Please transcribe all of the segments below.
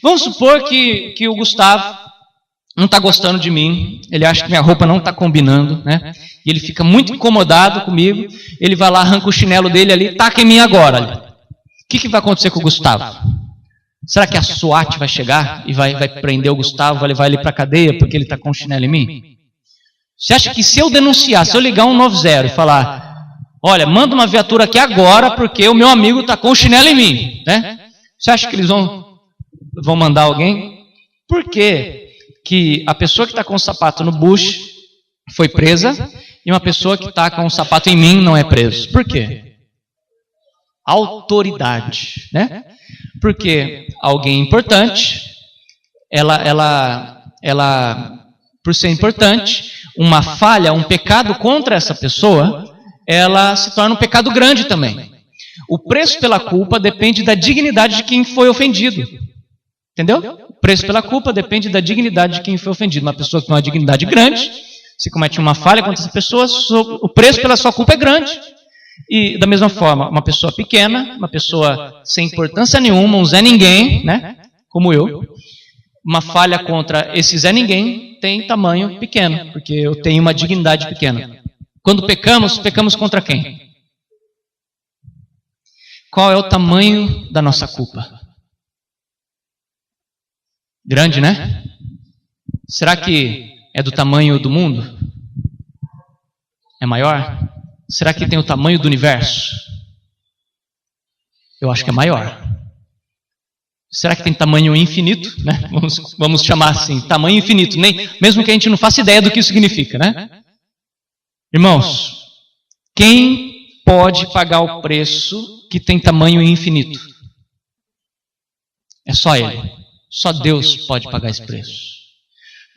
Vamos supor que o Gustavo não está gostando de mim, ele acha que minha roupa não está combinando, né? E ele fica muito incomodado comigo, ele vai lá, arranca o chinelo dele ali, taca em mim agora. Ali. O que vai acontecer com o Gustavo? Será que a SWAT vai chegar e vai prender o Gustavo, vai levar ele para a cadeia porque ele está com o chinelo em mim? Você acha que se eu denunciar, se eu ligar 190 e falar, olha, manda uma viatura aqui agora porque o meu amigo está com o chinelo em mim, né? Você acha que eles vão mandar alguém? Por quê? Que a pessoa que está com o sapato no bucho foi presa e uma pessoa que está com o sapato em mim não é preso. Por quê? Autoridade, né? Porque alguém importante, ela, por ser importante, uma falha, um pecado contra essa pessoa, ela se torna um pecado grande também. O preço pela culpa depende da dignidade de quem foi ofendido. Entendeu? O preço pela culpa depende da dignidade de quem foi ofendido. Uma pessoa que tem uma dignidade grande, se comete uma falha contra essa pessoa, o preço pela sua culpa é grande. E da mesma forma, uma pessoa pequena, uma pessoa sem importância nenhuma, um Zé Ninguém, né? Como eu, uma falha contra esse Zé Ninguém tem tamanho pequeno, porque eu tenho uma dignidade pequena. Quando pecamos, pecamos contra quem? Qual é o tamanho da nossa culpa? Grande, né? Será que é do tamanho do mundo? É maior? Será que tem o tamanho do universo? Eu acho que é maior. Será que tem tamanho infinito? Né? Vamos chamar assim, tamanho infinito, mesmo que a gente não faça ideia do que isso significa, né? Irmãos, quem pode pagar o preço que tem tamanho infinito? É só Ele. Só Deus pode pagar esse preço.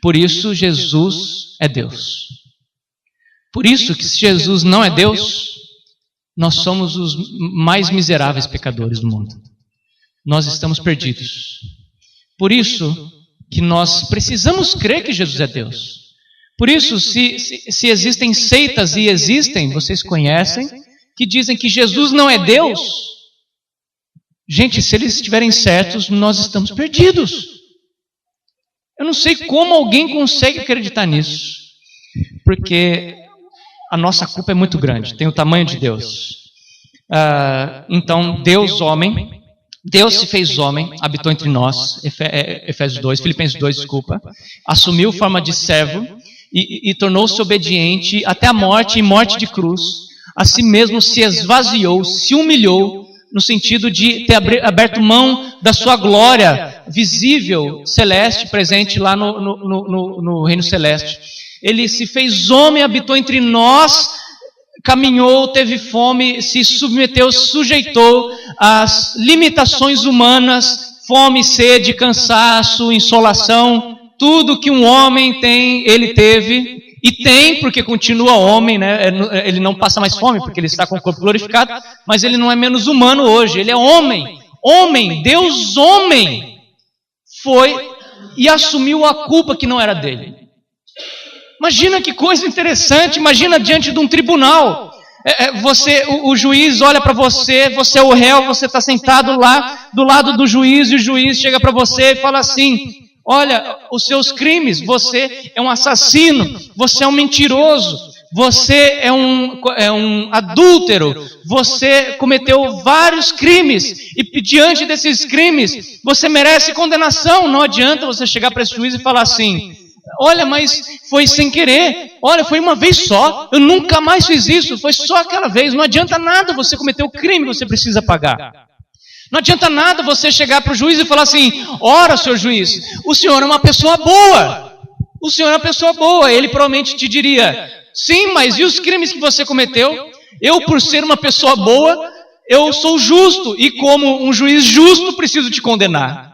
Por isso, Jesus é Deus. Por isso que se Jesus não é Deus, nós somos os mais miseráveis pecadores do mundo. Nós estamos perdidos. Por isso que nós precisamos crer que Jesus é Deus. Por isso, se existem seitas, e existem, vocês conhecem, que dizem que Jesus não é Deus, gente, se eles estiverem certos, nós estamos perdidos. Eu não sei como alguém consegue acreditar nisso. Porque a nossa culpa é muito grande, tem o tamanho de Deus. Então, Deus se fez homem, habitou entre nós, Filipenses 2, desculpa, assumiu forma de servo e tornou-se obediente até a morte e morte de cruz. A si mesmo se esvaziou, se humilhou, no sentido de ter aberto mão da sua glória visível, celeste, presente lá no reino celeste. Ele se fez homem, habitou entre nós, caminhou, teve fome, se submeteu, sujeitou às limitações humanas, fome, sede, cansaço, insolação, tudo que um homem tem, ele teve. E tem, porque continua homem, né? Ele não passa mais fome, porque ele está com o corpo glorificado, mas ele não é menos humano hoje, ele é homem. Homem, Deus homem, foi e assumiu a culpa que não era dele. Imagina que coisa interessante, imagina diante de um tribunal. O juiz olha para você, você é o réu, você está sentado lá do lado do juiz, e o juiz chega para você e fala assim: olha, os seus crimes, você é um assassino, você é um mentiroso, você é um adúltero, você cometeu vários crimes, e diante desses crimes, você merece condenação. Não adianta você chegar para esse juiz e falar assim: olha, mas foi sem querer, olha, foi uma vez só, eu nunca mais fiz isso, foi só aquela vez. Não adianta nada, você cometeu o crime, você precisa pagar. Não adianta nada você chegar para o juiz e falar assim: ora, senhor juiz, o senhor é uma pessoa boa. O senhor é uma pessoa boa. Ele provavelmente te diria: sim, mas e os crimes que você cometeu? Eu, por ser uma pessoa boa, eu sou justo. E como um juiz justo, preciso te condenar.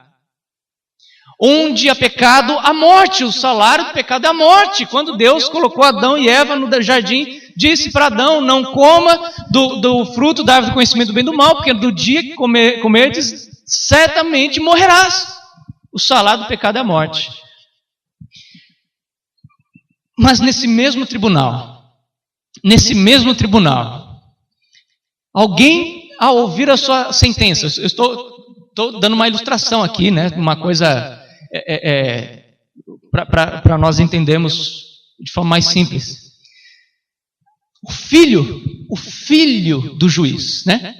Onde há pecado, há morte. O salário do pecado é a morte. Quando Deus colocou Adão e Eva no jardim, disse para Adão: não coma do fruto da árvore do conhecimento do bem e do mal, porque do dia que comerdes, certamente morrerás. O salário do pecado é a morte. Mas nesse mesmo tribunal, alguém, ao ouvir a sua sentença, eu estou estou dando uma ilustração aqui, né? Uma coisa para nós entendermos de forma mais simples. O filho do juiz, né?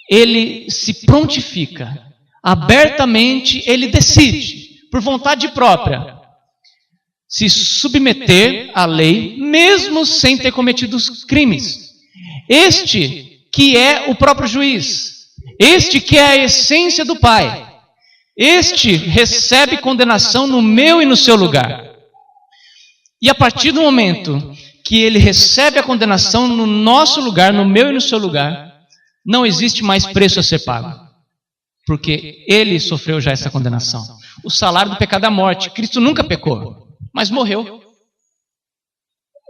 Ele se prontifica, abertamente ele decide, por vontade própria, se submeter à lei, mesmo sem ter cometido os crimes. Este que é o próprio juiz, este que é a essência do Pai, este recebe condenação no meu e no seu lugar. E a partir do momento que ele recebe a condenação no nosso lugar, no meu e no seu lugar, não existe mais preço a ser pago, porque ele sofreu já essa condenação. O salário do pecado é a morte. Cristo nunca pecou, mas morreu.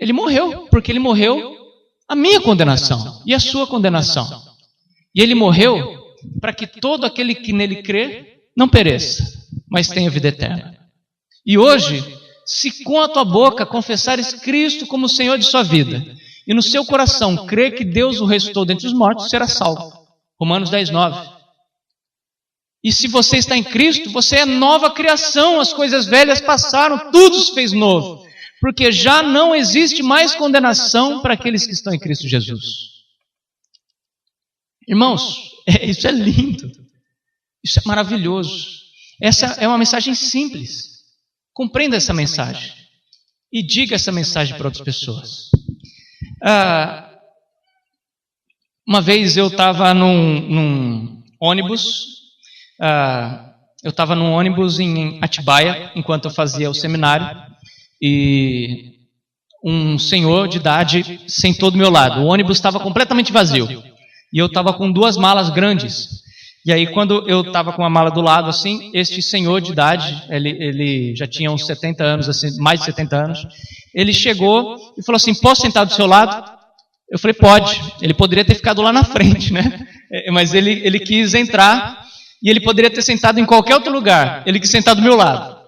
Ele morreu, porque ele morreu a minha condenação e a sua condenação. E ele morreu para que todo aquele que nele crê não pereça, mas tenha vida eterna. E hoje, se com a tua boca confessares Cristo como Senhor de sua vida, e no seu coração crer que Deus o ressuscitou dentre os mortos, será salvo. Romanos 10:9. E se você está em Cristo, você é nova criação, as coisas velhas passaram, tudo se fez novo. Porque já não existe mais condenação para aqueles que estão em Cristo Jesus. Irmãos, isso é lindo. Isso é maravilhoso. Essa é uma mensagem simples. Compreenda essa mensagem. E diga essa mensagem para outras pessoas. Uma vez eu estava num ônibus. Eu estava num ônibus em Atibaia, enquanto eu fazia o seminário. E um senhor de idade sentou do meu lado. O ônibus estava completamente vazio. E eu estava com 2 malas grandes. E aí, quando eu estava com a mala do lado, assim, este senhor de idade, ele já tinha uns 70 anos, assim, mais de 70 anos, ele chegou e falou assim: posso sentar do seu lado? Eu falei: pode. Ele poderia ter ficado lá na frente, né? Mas ele quis entrar e ele poderia ter sentado em qualquer outro lugar. Ele quis sentar do meu lado.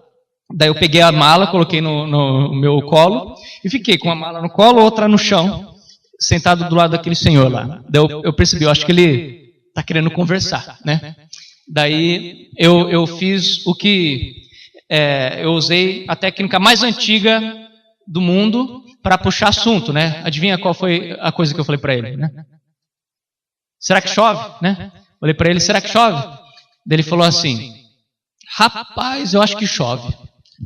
Daí eu peguei a mala, coloquei no meu colo e fiquei com a mala no colo, outra no chão, sentado do lado daquele senhor lá. Daí eu percebi, eu acho que ele está querendo conversar, né? Daí eu fiz o que eu usei a técnica mais antiga do mundo para puxar assunto, né? Adivinha qual foi a coisa que eu falei para ele, né? Será que chove, né? Falei para ele: será que chove? Daí ele falou assim: rapaz, eu acho que chove.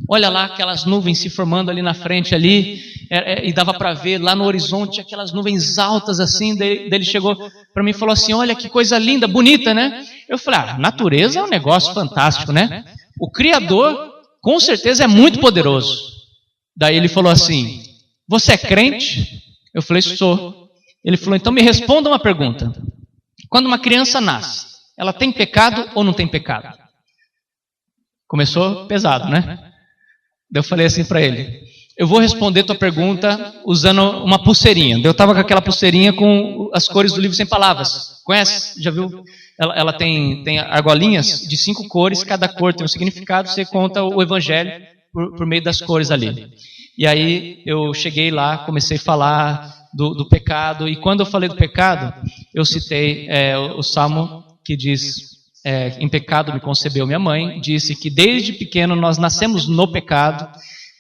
Olha lá aquelas nuvens se formando ali na frente ali, e dava para ver lá no horizonte aquelas nuvens altas assim. Daí ele chegou para mim e falou assim: olha que coisa linda, bonita, né? Eu falei: natureza é um negócio fantástico, né? O Criador com certeza é muito poderoso. Daí ele falou assim: você é crente? Eu falei: sou. Ele falou: então me responda uma pergunta. Quando uma criança nasce, ela tem pecado ou não tem pecado? Começou pesado, né? Daí eu falei assim para ele: eu vou responder tua pergunta usando uma pulseirinha. Daí eu estava com aquela pulseirinha com as cores do livro Sem Palavras. Conhece? Já viu? Ela tem argolinhas de 5 cores, cada cor tem um significado, você conta o evangelho por meio das cores ali. E aí eu cheguei lá, comecei a falar do pecado, e quando eu falei do pecado, eu citei o Salmo que diz: em pecado me concebeu minha mãe. Disse que desde pequeno nós nascemos no pecado.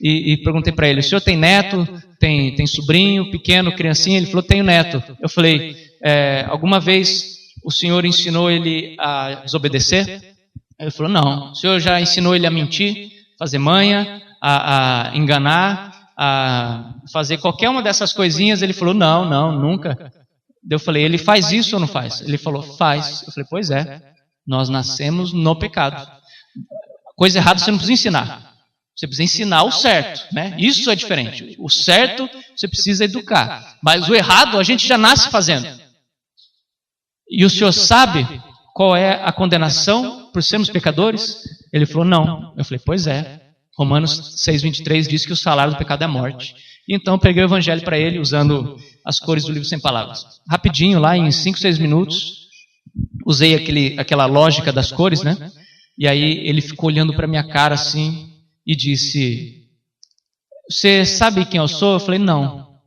E perguntei para ele: o senhor tem neto? Tem sobrinho, pequeno, criancinha? Ele falou: tenho neto. Eu falei: alguma vez o senhor ensinou ele a desobedecer? Ele falou: não. O senhor já ensinou ele a mentir, fazer manha, a enganar, a fazer qualquer uma dessas coisinhas? Ele falou: não, nunca. Eu falei: ele faz isso ou não faz? Ele falou: faz. Eu falei: pois é. Nós nascemos no pecado. Coisa errada você não precisa ensinar. Você precisa ensinar o certo, né? Isso é diferente. O certo você precisa educar. Mas o errado a gente já nasce fazendo. E o senhor sabe qual é a condenação por sermos pecadores? Ele falou: não. Eu falei: pois é. Romanos 6:23 diz que o salário do pecado é a morte. E então eu peguei o evangelho para ele usando as cores do livro Sem Palavras. Rapidinho, lá em 5, 6 minutos. Usei aquela lógica das cores, né? E aí ele ficou olhando para minha cara assim e disse: você sabe quem eu sou? Eu falei: não.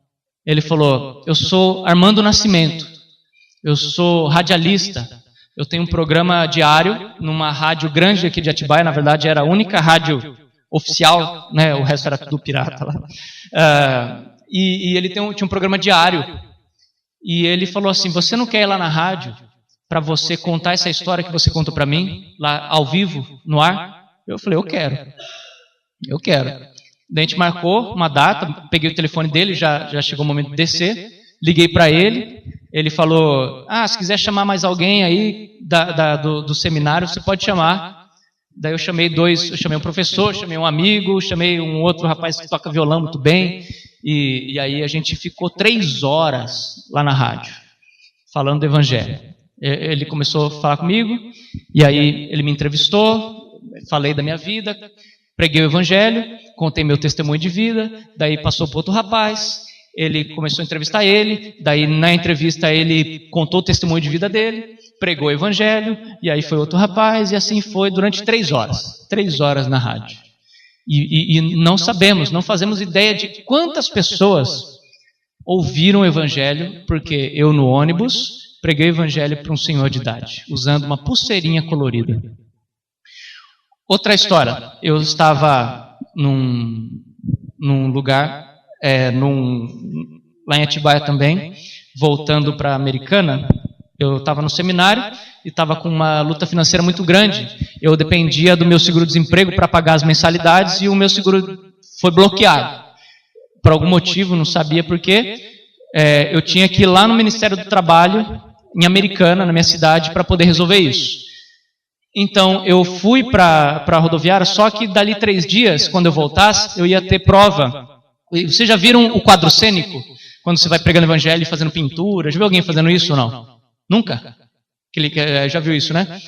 Ele falou: eu sou Armando Nascimento. Eu sou radialista. Eu tenho um programa diário numa rádio grande aqui de Atibaia, na verdade era a única rádio oficial, né? O resto era tudo pirata lá. E ele tinha um programa diário. E ele falou assim, você não quer ir lá na rádio para você contar essa história que você contou para mim, lá ao vivo, no ar? Eu falei, eu quero. Daí a gente marcou uma data, peguei o telefone dele, já chegou o momento de descer, liguei para ele, ele falou, se quiser chamar mais alguém aí do seminário, você pode chamar. Daí eu chamei um professor, chamei um amigo, chamei um outro rapaz que toca violão muito bem, e aí a gente ficou 3 horas lá na rádio, falando do Evangelho. Ele começou a falar comigo, e aí ele me entrevistou, falei da minha vida, preguei o Evangelho, contei meu testemunho de vida, daí passou para outro rapaz, ele começou a entrevistar ele, daí na entrevista ele contou o testemunho de vida dele, pregou o Evangelho, e aí foi outro rapaz, e assim foi durante 3 horas. 3 horas na rádio. E não sabemos, não fazemos ideia de quantas pessoas ouviram o Evangelho, porque eu no ônibus preguei o Evangelho para um senhor de idade, usando uma pulseirinha colorida. Outra história, eu estava num lugar, lá em Atibaia também, voltando para a Americana. Eu estava no seminário e estava com uma luta financeira muito grande. Eu dependia do meu seguro-desemprego para pagar as mensalidades e o meu seguro foi bloqueado. Por algum motivo, não sabia por quê. Eu tinha que ir lá no Ministério do Trabalho, em Americana, na minha cidade, para poder resolver isso. Então, eu fui para a rodoviária, só que dali 3 dias, quando eu voltasse, eu ia ter prova. Vocês já viram o quadro cênico? Quando você vai pregando o Evangelho e fazendo pintura? Já viu alguém fazendo isso ou não? Nunca? Já viu isso, né?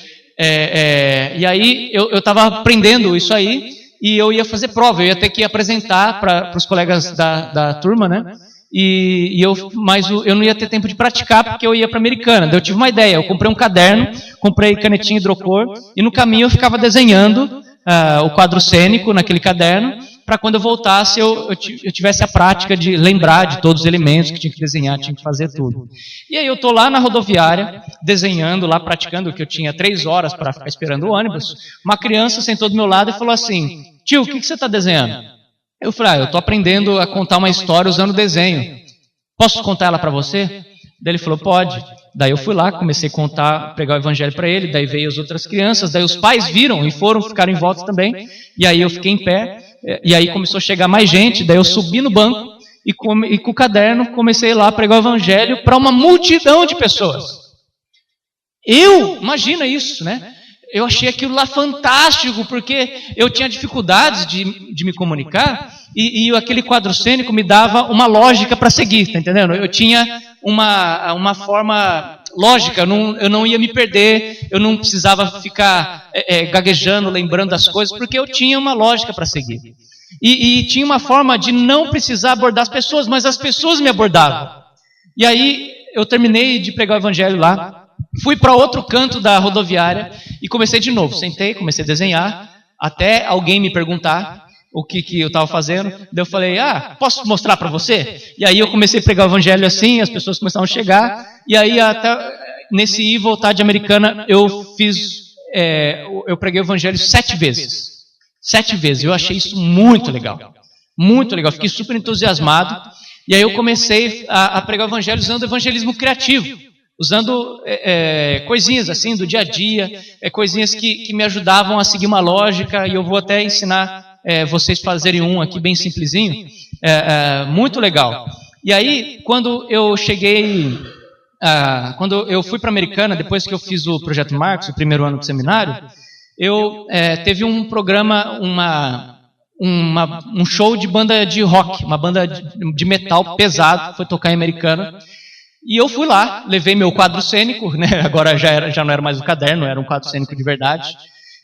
E aí, eu estava aprendendo isso aí, e eu ia fazer prova, eu ia ter que apresentar para os colegas da turma, né? Mas eu não ia ter tempo de praticar porque eu ia para a Americana. Daí eu tive uma ideia, eu comprei um caderno, comprei canetinha hidrocor e no caminho eu ficava desenhando o quadro cênico naquele caderno para quando eu voltasse eu tivesse a prática de lembrar de todos os elementos que tinha que desenhar, tinha que fazer tudo. E aí eu estou lá na rodoviária desenhando, lá praticando, que eu tinha 3 horas para ficar esperando o ônibus. Uma criança sentou do meu lado e falou assim, tio, o que você está desenhando? Eu falei, eu estou aprendendo a contar uma história usando desenho. Posso contar ela para você? Daí ele falou, pode. Daí eu fui lá, comecei a contar, pregar o Evangelho para ele, daí veio as outras crianças, daí os pais viram e ficaram em volta também, e aí eu fiquei em pé, e aí começou a chegar mais gente, daí eu subi no banco e com o caderno comecei lá a pregar o Evangelho para uma multidão de pessoas. Imagina isso, né? Eu achei aquilo lá fantástico, porque eu tinha dificuldades de me comunicar, e aquele quadro cênico me dava uma lógica para seguir, tá entendendo? Eu tinha uma forma lógica, eu não ia me perder, eu não precisava ficar gaguejando, lembrando das coisas, porque eu tinha uma lógica para seguir. E tinha uma forma de não precisar abordar as pessoas, mas as pessoas me abordavam. E aí eu terminei de pregar o Evangelho lá, fui para outro canto da rodoviária e comecei de novo. Sentei, comecei a desenhar, até alguém me perguntar o que eu estava fazendo. Daí eu falei, posso mostrar para você? E aí eu comecei a pregar o Evangelho assim, as pessoas começaram a chegar, e aí até nesse ir e voltar de Americana, eu preguei o Evangelho 7 vezes. 7 vezes, eu achei isso muito legal. Muito legal, fiquei super entusiasmado. E aí eu comecei a pregar o Evangelho usando o evangelismo criativo. Usando coisinhas assim do dia a dia, coisinhas que me ajudavam a seguir uma lógica, e eu vou até ensinar vocês fazerem um aqui bem simplesinho, muito legal. E aí, quando eu fui para a Americana, depois que eu fiz o Projeto Marcos, o primeiro ano do seminário, teve um programa, um show de banda de rock, uma banda de metal pesado, que foi tocar em Americana. E eu fui lá, levei meu quadro cênico, né? Agora já não era mais um caderno, era um quadro cênico de verdade.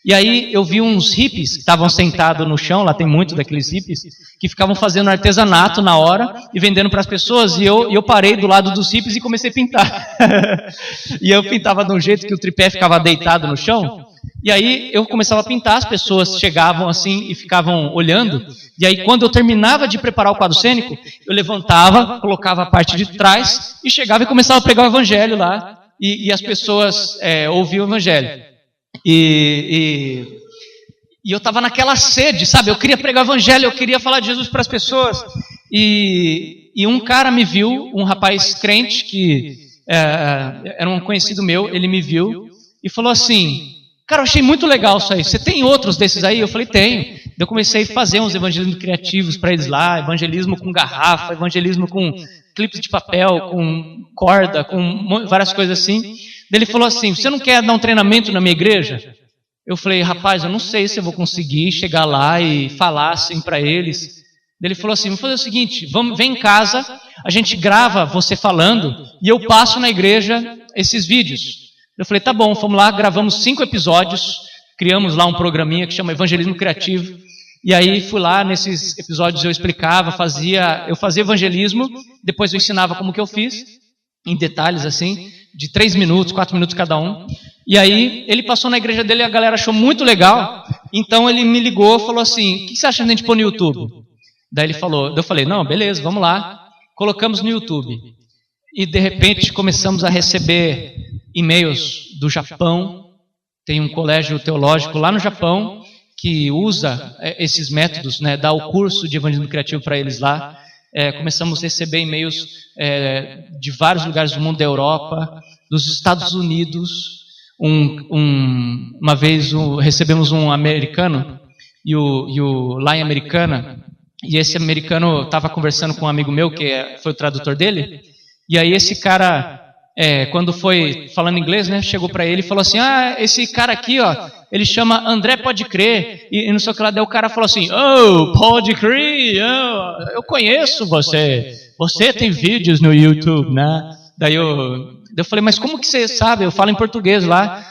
E aí eu vi uns hippies que estavam sentados no chão, lá tem muito daqueles hippies, que ficavam fazendo artesanato na hora e vendendo para as pessoas, e eu parei do lado dos hippies e comecei a pintar. E eu pintava de um jeito que o tripé ficava deitado no chão, e aí eu começava a pintar, as pessoas chegavam assim e ficavam olhando, e aí quando eu terminava de preparar o quadro cênico, eu levantava, colocava a parte de trás, e chegava e começava a pregar o Evangelho lá, e as pessoas ouviam o evangelho. E eu estava naquela sede, sabe? Eu queria pregar o evangelho, eu queria falar de Jesus para as pessoas. E um cara me viu, um rapaz crente, que era um conhecido meu, ele me viu e falou assim: cara, eu achei muito legal isso aí, você tem outros desses aí? Eu falei, tenho. Eu comecei a fazer uns evangelismos criativos para eles lá, evangelismo com garrafa, evangelismo com clipes de papel, com corda, com várias coisas assim. Daí ele falou assim: você não quer dar um treinamento na minha igreja? Eu falei, rapaz, eu não sei se eu vou conseguir chegar lá e falar assim para eles. Daí ele falou assim: vamos fazer o seguinte, vem em casa, a gente grava você falando e eu passo na igreja esses vídeos. Eu falei, tá bom, vamos lá, gravamos 5 episódios, criamos lá um programinha que chama Evangelismo Criativo. E aí fui lá, nesses episódios eu explicava, eu fazia evangelismo, depois eu ensinava como que eu fiz, em detalhes assim, de 3 minutos, 4 minutos cada um. E aí ele passou na igreja dele e a galera achou muito legal, então ele me ligou e falou assim: o que você acha de a gente pôr no YouTube? Daí ele falou, eu falei, não, beleza, vamos lá. Colocamos no YouTube. E de repente começamos a receber e-mails do Japão. Tem um colégio teológico lá no Japão que usa esses métodos, né, dá o curso de evangelismo criativo para eles lá. Começamos a receber e-mails de vários lugares do mundo, da Europa, dos Estados Unidos. Uma vez recebemos um americano, lá em Americana, e esse americano estava conversando com um amigo meu, que foi o tradutor dele, e aí esse cara, quando foi falando inglês, né, chegou para ele e falou assim: esse cara aqui, ó, ele chama André Pode Crer, e não sei o que lá. Daí o cara falou assim: oh, pode crer, eu conheço você tem vídeos no YouTube, né? Daí eu falei, mas como que você sabe? Eu falo em português lá.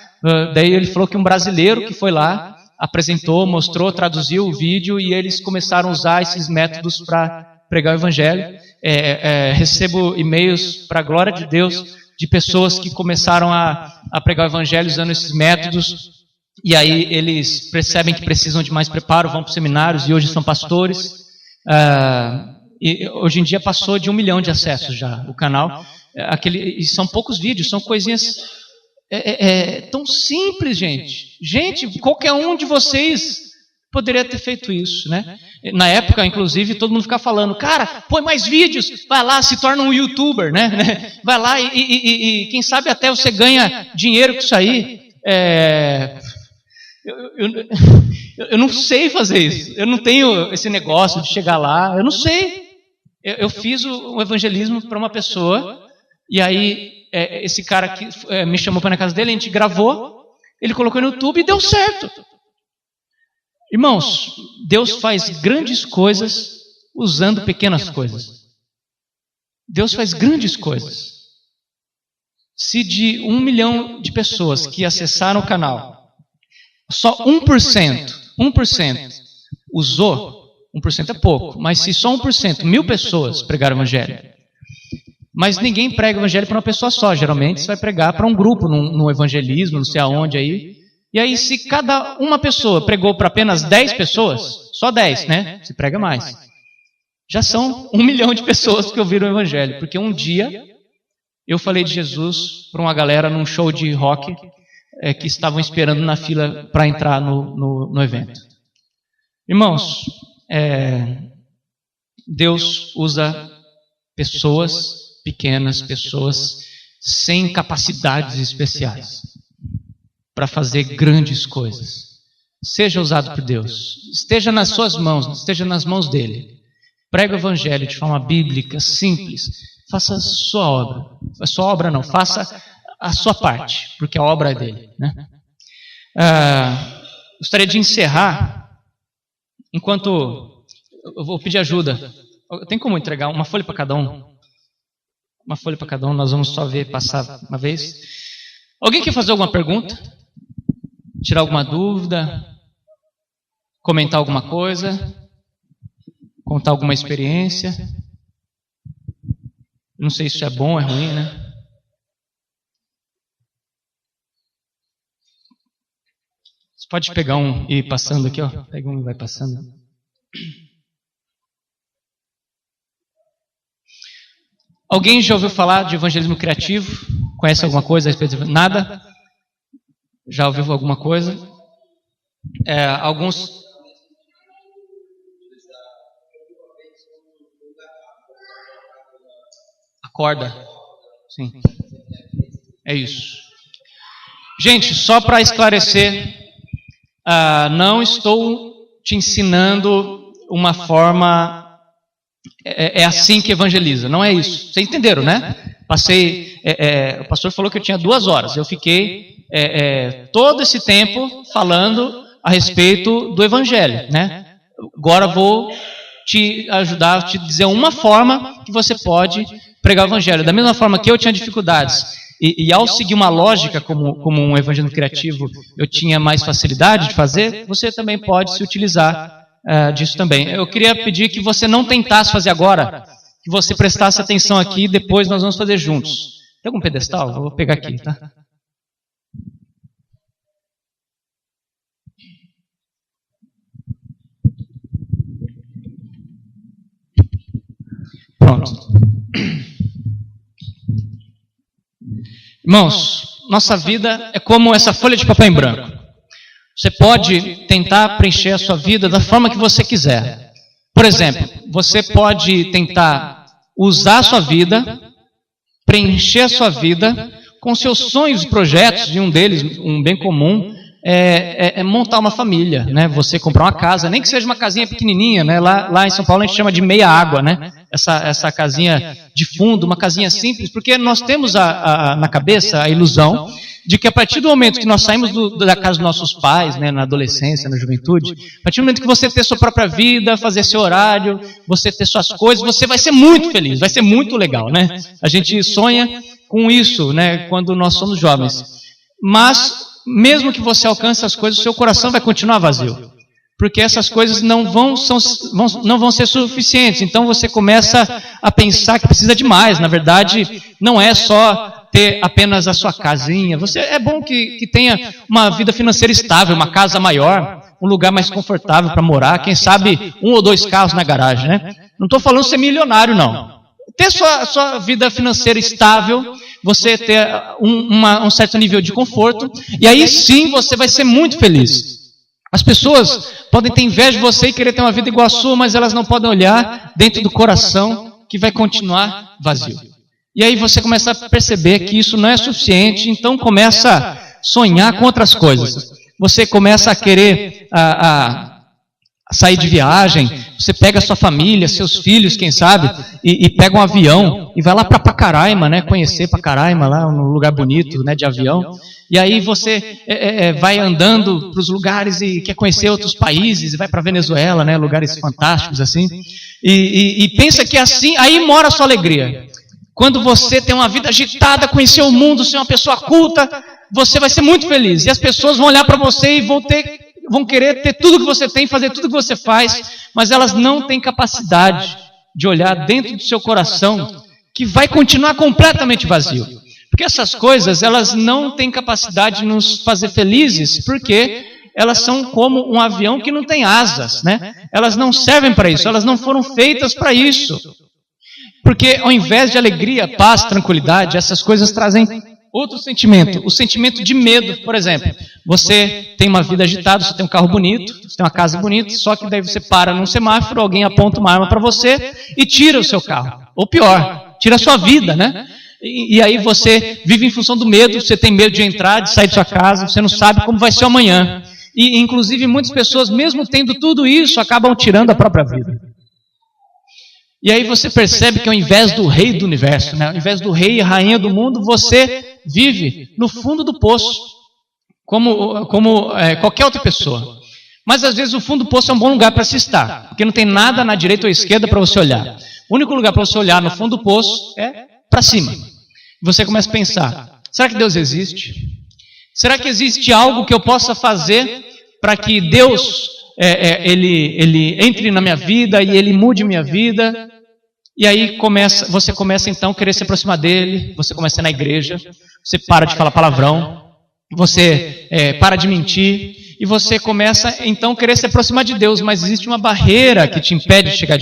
Daí ele falou que um brasileiro que foi lá, apresentou, mostrou, traduziu o vídeo, e eles começaram a usar esses métodos para pregar o evangelho. Recebo e-mails, para a glória de Deus, de pessoas que começaram a pregar o evangelho usando esses métodos, e aí eles percebem que precisam de mais preparo, vão para os seminários e hoje são pastores. E hoje em dia passou de 1 milhão de acessos já o canal. E são poucos vídeos, são coisinhas tão simples, gente. Gente, qualquer um de vocês poderia ter feito isso, né? Na época, inclusive, todo mundo ficava falando: cara, põe mais vídeos, vai lá, se torna um youtuber, né? Vai lá e quem sabe até você ganha dinheiro com isso aí. Eu não sei fazer isso. Eu não tenho esse negócio de chegar lá. Eu não sei. Eu fiz o evangelismo para uma pessoa, e aí esse cara que me chamou para na casa dele, a gente gravou, ele colocou no YouTube e deu certo. Irmãos, Deus faz grandes coisas usando pequenas coisas. Deus faz grandes coisas. Se de 1 milhão de pessoas que acessaram o canal, só 1% usou, 1% é pouco, mas se só 1%, 1000 pessoas pregaram o evangelho. Mas ninguém prega o evangelho para uma pessoa só, geralmente você vai pregar para um grupo, num evangelismo, não sei aonde aí. E aí, se cada uma pessoa pregou para apenas 10 pessoas, só 10, né? Se prega mais. Já são 1 milhão de pessoas que ouviram o evangelho. Porque um dia eu falei de Jesus para uma galera num show de rock que estavam esperando na fila para entrar no evento. Irmãos, Deus usa pessoas pequenas, pessoas sem capacidades especiais, para fazer grandes coisas. Seja usado por Deus. Esteja nas suas mãos, esteja nas mãos dele. Prega o evangelho de forma bíblica, simples. Faça a sua obra. A sua obra não, faça a sua parte, porque a obra é dele, né? Gostaria de encerrar, enquanto eu vou pedir ajuda. Tem como entregar uma folha para cada um? Uma folha para cada um, nós vamos só ver passar uma vez. Alguém quer fazer alguma pergunta? Tirar alguma dúvida? Comentar alguma coisa? Contar alguma experiência? Não sei se isso é bom ou é ruim, né? Você pode pegar um e ir passando aqui, ó. Pega um e vai passando. Alguém já ouviu falar de evangelismo criativo? Conhece alguma coisa a respeito? Nada? Já ouviu alguma coisa? Alguns... Acorda. Sim. É isso. Gente, só para esclarecer, não estou te ensinando uma forma... É assim que evangeliza, não é isso. Vocês entenderam, né? O pastor falou que eu tinha 2 horas. Eu fiquei todo esse tempo falando a respeito do evangelho, né? Agora vou te ajudar, te dizer uma forma que você pode pregar o evangelho. Da mesma forma que eu tinha dificuldades e ao seguir uma lógica como um evangelho criativo eu tinha mais facilidade de fazer, você também pode se utilizar disso também. Eu queria pedir que você não tentasse fazer agora, que você prestasse atenção aqui e depois nós vamos fazer juntos. Tem algum pedestal? Eu vou pegar aqui, tá? Pronto. Irmãos, nossa vida é como essa folha de papel em branco. Você pode tentar preencher a sua vida da forma que você quiser. Por exemplo, você pode tentar usar a sua vida, preencher a sua vida com seus sonhos e projetos, e um deles, um bem comum, é montar uma família, né? Você comprar uma casa, nem que seja uma casinha pequenininha, né? Lá em São Paulo a gente chama de meia água, né? Essa casinha de fundo, uma casinha simples, porque nós temos na cabeça a ilusão de que a partir do momento que nós saímos da casa dos nossos pais, né, na adolescência, na juventude, a partir do momento que você ter sua própria vida, fazer seu horário, você ter suas coisas, você vai ser muito feliz, vai ser muito legal, né? A gente sonha com isso, né, quando nós somos jovens. Mas mesmo que você alcance as coisas, o seu coração vai continuar vazio. Porque essas coisas não vão ser suficientes. Então você começa a pensar que precisa de mais. Na verdade, não é só ter apenas a sua casinha. É bom que tenha uma vida financeira estável, uma casa maior, um lugar mais confortável para morar. Quem sabe 1 ou 2 carros na garagem, né? Não estou falando ser milionário, não. Ter sua vida financeira estável, você ter um certo nível de conforto, e aí sim você vai ser muito feliz. As pessoas podem ter inveja de você e querer ter uma vida igual a sua, mas elas não podem olhar dentro do coração que vai continuar vazio. E aí você começa a perceber que isso não é suficiente, então começa a sonhar com outras coisas. Você começa a querer sair de viagem, você pega a sua família, seus filhos, quem sabe, e pega um avião e vai lá para Pacaraima, né, conhecer Pacaraima, lá um lugar bonito, né, de avião. E aí você vai andando para os lugares e quer conhecer outros países, e vai para Venezuela, né, lugares fantásticos assim, e pensa que assim, aí mora a sua alegria. Quando você tem uma vida agitada, conhecer o mundo, ser uma pessoa culta, você vai ser muito feliz. E as pessoas vão olhar para você e vão querer ter tudo que você tem, fazer tudo que você faz, mas elas não têm capacidade de olhar dentro do seu coração, que vai continuar completamente vazio. Porque essas coisas, elas não têm capacidade de nos fazer felizes, porque elas são como um avião que não tem asas, né? Elas não servem para isso, elas não foram feitas para isso. Porque ao invés de alegria, paz, tranquilidade, essas coisas trazem outro sentimento, o sentimento de medo. Por exemplo, você tem uma vida agitada, você tem um carro bonito, você tem uma casa bonita, só que daí você para num semáforo, alguém aponta uma arma para você e tira o seu carro. Ou pior, tira a sua vida, né? E aí você vive em função do medo, você tem medo de entrar, de sair de sua casa, você não sabe como vai ser o amanhã. E inclusive muitas pessoas, mesmo tendo tudo isso, acabam tirando a própria vida. E aí você percebe que ao invés do rei do universo, né, ao invés do rei e rainha do mundo, você vive no fundo do poço, como qualquer outra pessoa. Mas às vezes o fundo do poço é um bom lugar para se estar, porque não tem nada na direita ou esquerda para você olhar. O único lugar para você olhar no fundo do poço é para cima. Você começa a pensar, será que Deus existe? Será que existe algo que eu possa fazer para que Deus ele entre na minha vida e Ele mude minha vida? E aí você começa então a querer se aproximar dele, você começa a ir na igreja, você para de falar palavrão, você para de mentir, e você começa então a querer se aproximar de Deus, mas existe uma barreira que te impede de chegar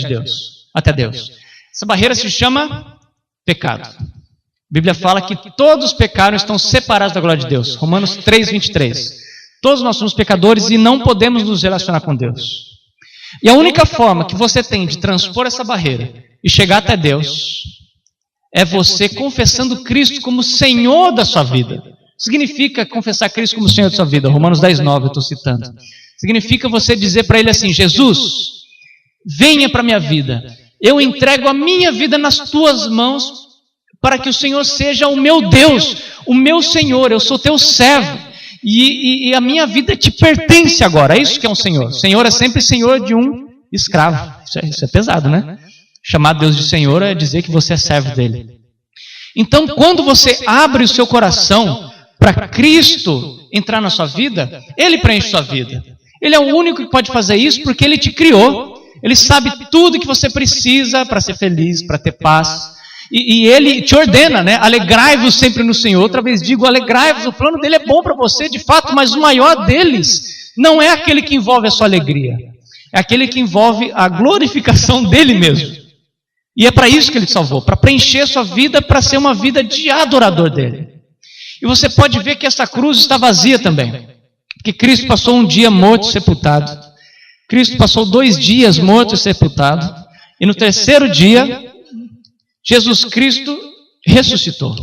até Deus. Essa barreira se chama pecado. Bíblia fala que todos pecaram e estão separados da glória de Deus. Romanos 3:23. Todos nós somos pecadores e não podemos nos relacionar com Deus. E a única forma que você tem de transpor essa barreira e chegar até Deus é você confessando Cristo como Senhor da sua vida. Significa confessar Cristo como Senhor da sua vida. Romanos 10:9 eu estou citando. Significa você dizer para Ele assim: Jesus, venha para a minha vida. Eu entrego a minha vida nas tuas mãos para que o Senhor seja o meu Deus, o meu Senhor. Eu sou teu servo. E a minha vida te pertence agora. É isso que é um Senhor. Senhor é sempre Senhor de um escravo. Isso é pesado, né? Chamar Deus de Senhor é dizer que você é servo dele. Então, quando você abre o seu coração para Cristo entrar na sua vida, Ele preenche sua vida. Ele é o único que pode fazer isso porque Ele te criou. Ele sabe tudo que você precisa para ser feliz, para ter paz. E Ele te ordena, né? Alegrai-vos sempre no Senhor. Outra vez digo, alegrai-vos. O plano dele é bom para você, de fato, mas o maior deles não é aquele que envolve a sua alegria. É aquele que envolve a glorificação dele mesmo. E é para isso que Ele te salvou, para preencher a sua vida, para ser uma vida de adorador dele. E você pode ver que essa cruz está vazia também. Porque Cristo passou um dia morto e sepultado. Cristo passou 2 dias morto e sepultado. E no 3º dia, Jesus Cristo ressuscitou.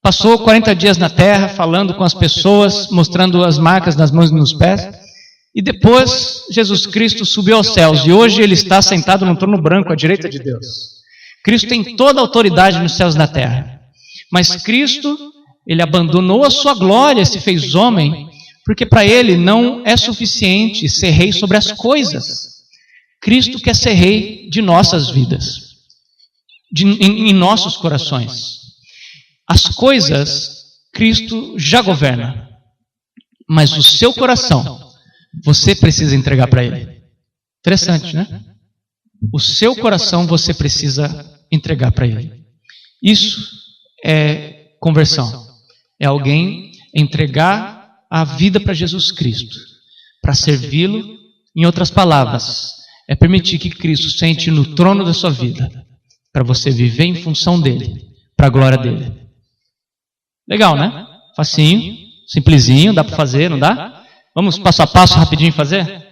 Passou 40 dias na terra, falando com as pessoas, mostrando as marcas nas mãos e nos pés. E depois, Jesus Cristo subiu aos céus. E hoje Ele está sentado no trono branco à direita de Deus. Cristo tem toda a autoridade nos céus e na terra. Mas Cristo, Ele abandonou a sua glória, se fez homem, porque para Ele não é suficiente ser rei sobre as coisas. Cristo quer ser rei de nossas vidas. Em nossos corações. As coisas, Cristo já governa. Mas o seu coração, você precisa entregar para Ele. Interessante, né? O seu coração você precisa entregar para Ele. Isso é conversão. É alguém entregar a vida para Jesus Cristo, para servi-lo. Em outras palavras, é permitir que Cristo sente no trono da sua vida, para você viver em função dele, para a glória dele. Legal, né? Facinho, simplesinho, dá para fazer, não dá? Vamos passo a passo rapidinho fazer?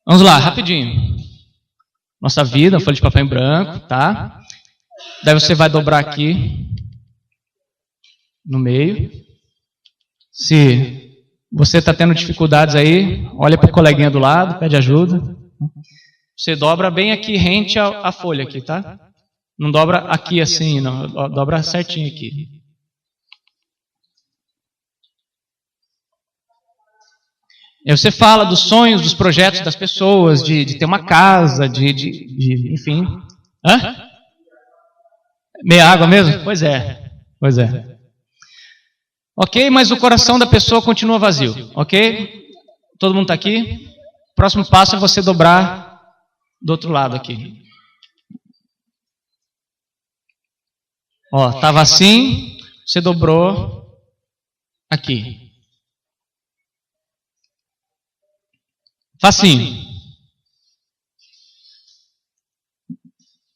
Vamos lá, rapidinho. Nossa vida, folha de papel em branco, tá? Daí você vai dobrar aqui no meio. Se você está tendo dificuldades aí, olha para o coleguinha do lado, pede ajuda. Você dobra bem aqui, rente à folha aqui, tá? Não dobra aqui assim, não. Dobra certinho aqui. Aí você fala dos sonhos, dos projetos das pessoas, de ter uma casa, enfim. Hã? Meia água mesmo? Pois é. Ok, mas o coração da pessoa continua vazio. Ok? Todo mundo está aqui? Próximo passo é você dobrar do outro lado aqui. Ó, estava assim, você dobrou aqui. Facinho.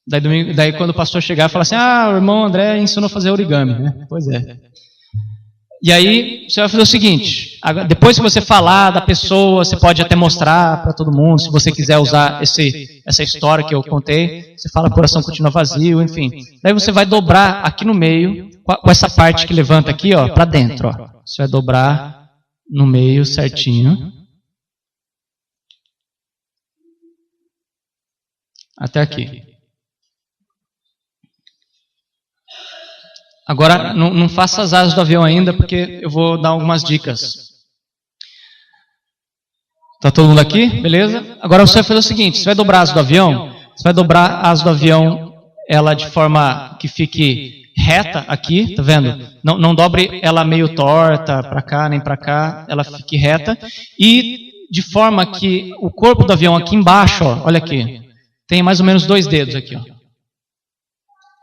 Daí quando o pastor chegar, fala assim: o irmão André ensinou a fazer origami, né? Pois é. E aí, você vai fazer o seguinte, depois que você falar da pessoa, você pode até mostrar para todo mundo, se você quiser usar essa história que eu contei, você fala, o coração continua vazio, enfim. Daí você vai dobrar aqui no meio, com essa parte que levanta aqui, ó, para dentro, ó. Você vai dobrar no meio certinho. Até aqui. Agora, não faça as asas do avião ainda, porque eu vou dar algumas dicas. Está todo mundo aqui? Beleza? Agora você vai fazer o seguinte, você vai dobrar a asa do avião, você vai dobrar a asa do avião, ela de forma que fique reta aqui, tá vendo? Não dobre ela meio torta, para cá, nem para cá, ela fique reta. E de forma que o corpo do avião aqui embaixo, ó, olha aqui, tem mais ou menos 2 dedos aqui, ó.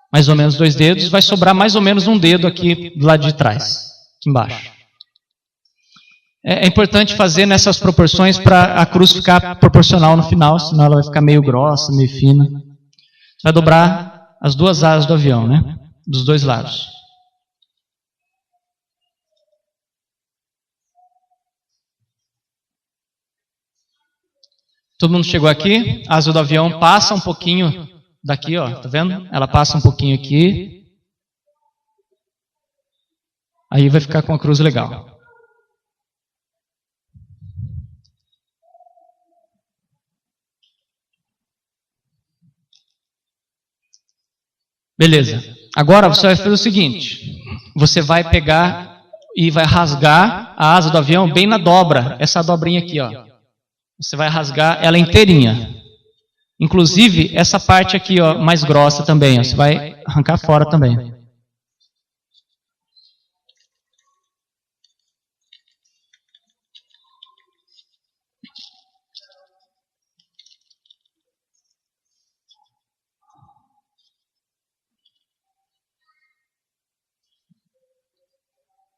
Mais ou menos 2 dedos, vai sobrar mais ou menos 1 dedo aqui do lado de trás, aqui embaixo. É importante fazer nessas proporções para a cruz ficar proporcional no final, senão ela vai ficar meio grossa, meio fina. Você vai dobrar as duas asas do avião, né? Dos dois lados. Todo mundo chegou aqui? A asa do avião passa um pouquinho daqui, ó. Tá vendo? Ela passa um pouquinho aqui. Aí vai ficar com a cruz legal. Beleza. Agora você vai fazer o seguinte. Você vai pegar e vai rasgar a asa do avião bem na dobra. Essa dobrinha aqui, ó. Você vai rasgar ela inteirinha. Inclusive, essa parte aqui, ó, mais grossa também. Ó, você vai arrancar fora também.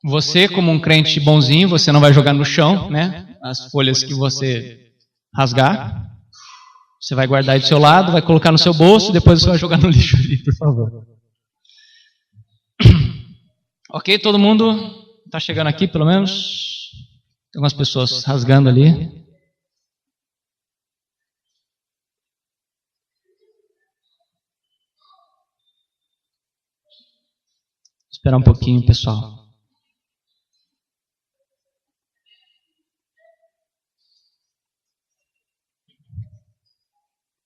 Você, como um crente bonzinho, você não vai jogar no chão, né? As folhas que você rasgar. Você vai guardar aí do seu lado, vai colocar no seu bolso, depois você vai jogar no lixo ali, por favor. Ok, todo mundo está chegando aqui, pelo menos? Tem algumas pessoas rasgando ali. Esperar um pouquinho, pessoal.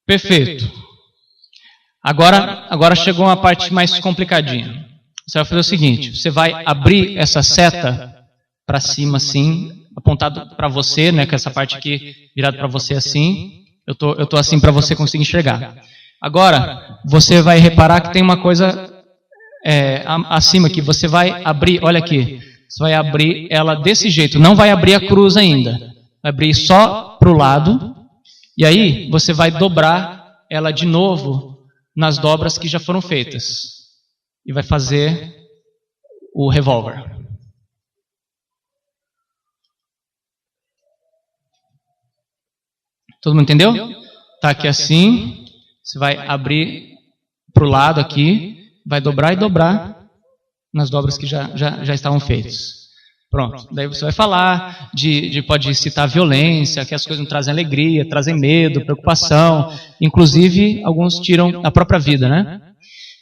Perfeito. Agora chegou uma parte mais complicadinha. Você vai fazer o seguinte, você vai abrir essa seta para cima assim, apontado para você, né, com essa parte aqui virada para você assim. Eu tô assim para você conseguir enxergar. Agora, você vai reparar que tem uma coisa acima aqui. Você vai abrir, olha aqui, você vai abrir ela desse jeito. Não vai abrir a cruz ainda. Vai abrir só para o lado. E aí, você vai dobrar ela de novo nas dobras que já foram feitas. E vai fazer o revólver. Todo mundo entendeu? Tá aqui assim. Você vai abrir para o lado aqui. Vai dobrar e dobrar nas dobras que já estavam feitas. Pronto, daí você vai falar, pode citar violência, que as coisas não trazem alegria, trazem medo, preocupação, inclusive alguns tiram a própria vida, né?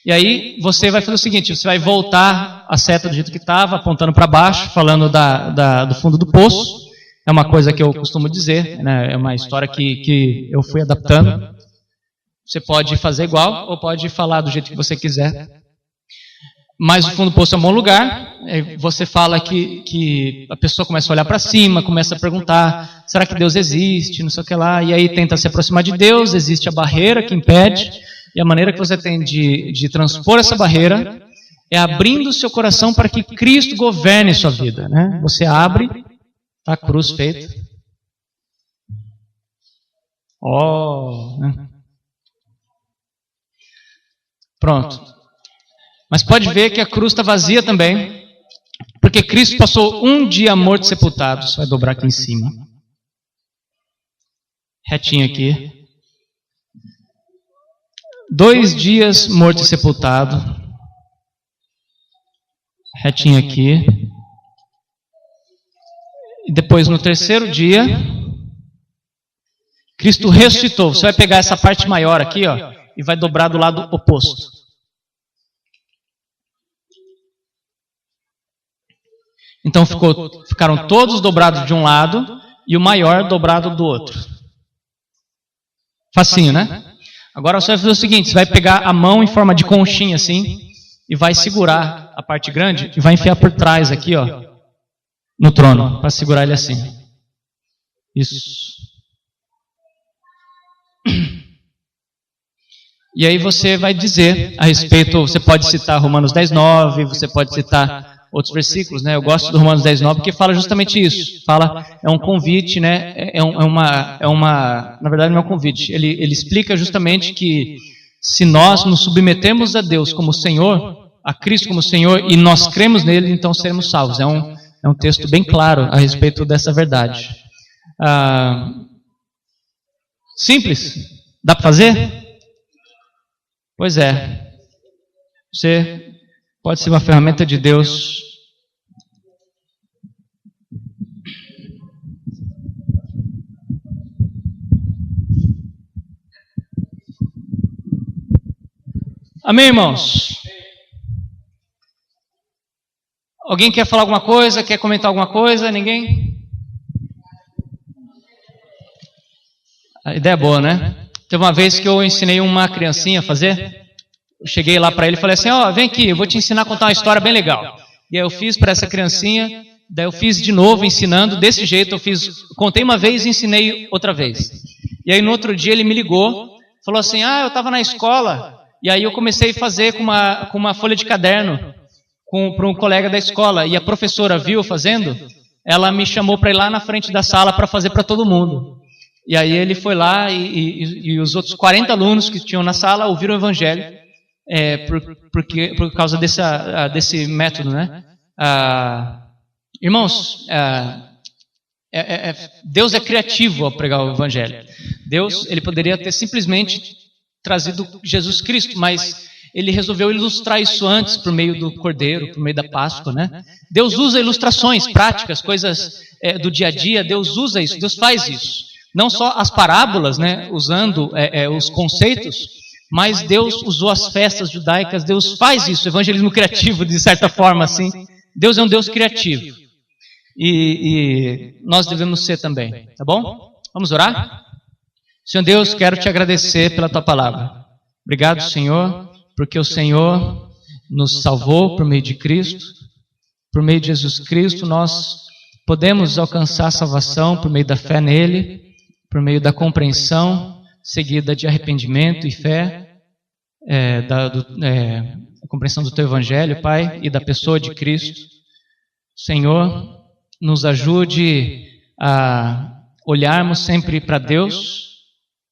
E aí você vai fazer o seguinte, você vai voltar a seta do jeito que estava, apontando para baixo, falando do fundo do poço, é uma coisa que eu costumo dizer, né? É uma história que eu fui adaptando. Você pode fazer igual, ou pode falar do jeito que você quiser. Mas o fundo do poço é um bom lugar. Você fala que a pessoa começa a olhar para cima, começa a perguntar, será que Deus existe, não sei o que lá, e aí tenta se aproximar de Deus, existe a barreira que impede, e a maneira que você tem de transpor essa barreira é abrindo o seu coração para que Cristo governe sua vida, né? Você abre, tá a cruz feita. Né? Pronto. Mas pode ver que a cruz está vazia também, porque Cristo passou um dia morto e sepultado. Você vai dobrar aqui em cima. Retinho aqui. 2 dias morto e sepultado. Retinho aqui. E depois no 3º dia, Cristo ressuscitou. Você vai pegar essa parte maior aqui, ó, e vai dobrar do lado oposto. Então ficaram todos dobrados de um lado e o maior dobrado do outro. Facinho, né? Agora você vai fazer o seguinte, você vai pegar a mão em forma de conchinha assim e vai segurar a parte grande e vai enfiar por trás aqui, ó, no trono, para segurar ele assim. Isso. E aí você vai dizer a respeito, você pode citar Romanos 10:9, você pode citar outros versículos, né? Eu gosto do Romanos 10:9 porque fala justamente isso. É um convite, né? Na verdade não é um convite. Ele explica justamente que se nós nos submetemos a Deus como Senhor, a Cristo como Senhor, e nós cremos nele, então seremos salvos. É um texto bem claro a respeito dessa verdade. Simples? Dá para fazer? Pois é. Você pode ser uma ferramenta de Deus. Amém, irmãos? Alguém quer falar alguma coisa? Quer comentar alguma coisa? Ninguém? A ideia é boa, né? Teve uma vez que eu ensinei uma criancinha a fazer. Eu cheguei lá para ele e falei assim, vem aqui, eu vou te ensinar a contar uma história bem legal. E aí eu fiz para essa criancinha, daí eu fiz de novo ensinando, desse jeito contei uma vez e ensinei outra vez. E aí no outro dia ele me ligou, falou assim, eu estava na escola, e aí eu comecei a fazer com uma folha de caderno, para um colega da escola, e a professora viu fazendo, ela me chamou para ir lá na frente da sala para fazer para todo mundo. E aí ele foi lá e os outros 40 alunos que tinham na sala ouviram o evangelho, por causa desse método, né? Irmãos, Deus é criativo ao pregar o evangelho. Deus, ele poderia ter simplesmente trazido Jesus Cristo, mas ele resolveu ilustrar isso antes por meio do Cordeiro, por meio da Páscoa, né? Deus usa ilustrações práticas, coisas do dia a dia. Deus usa isso, Deus faz isso. Não só as parábolas, né? Usando os conceitos, mas Deus usou as festas judaicas, Deus faz isso, evangelismo criativo, de certa forma, assim. Deus é um Deus criativo. E nós devemos ser também, tá bom? Vamos orar? Senhor Deus, quero te agradecer pela tua palavra. Obrigado, Senhor, porque o Senhor nos salvou por meio de Cristo. Por meio de Jesus Cristo, nós podemos alcançar a salvação por meio da fé nele, por meio da compreensão seguida de arrependimento e fé, a compreensão do teu evangelho, Pai, e da pessoa de Cristo. Senhor, nos ajude a olharmos sempre para Deus,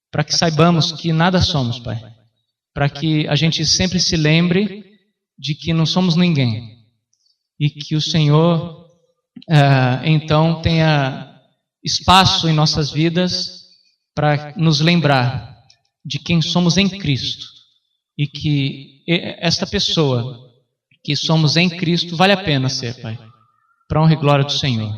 para que saibamos que nada somos, Pai. Para que a gente sempre se lembre de que não somos ninguém. E que o Senhor, então, tenha espaço em nossas vidas para nos lembrar de quem somos em Cristo. E que esta pessoa que somos em Cristo vale a pena ser, Pai. Para a honra e glória do Senhor.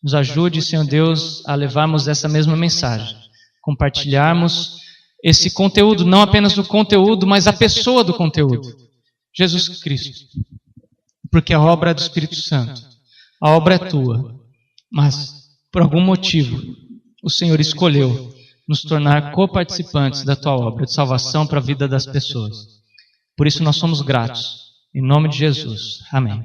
Nos ajude, Senhor Deus, a levarmos essa mesma mensagem. Compartilharmos esse conteúdo, não apenas o conteúdo, mas a pessoa do conteúdo. Jesus Cristo. Porque a obra é do Espírito Santo. A obra é tua. Mas, por algum motivo, o Senhor escolheu nos tornar coparticipantes da tua obra de salvação para a vida das pessoas. Por isso nós somos gratos. Em nome de Jesus. Amém.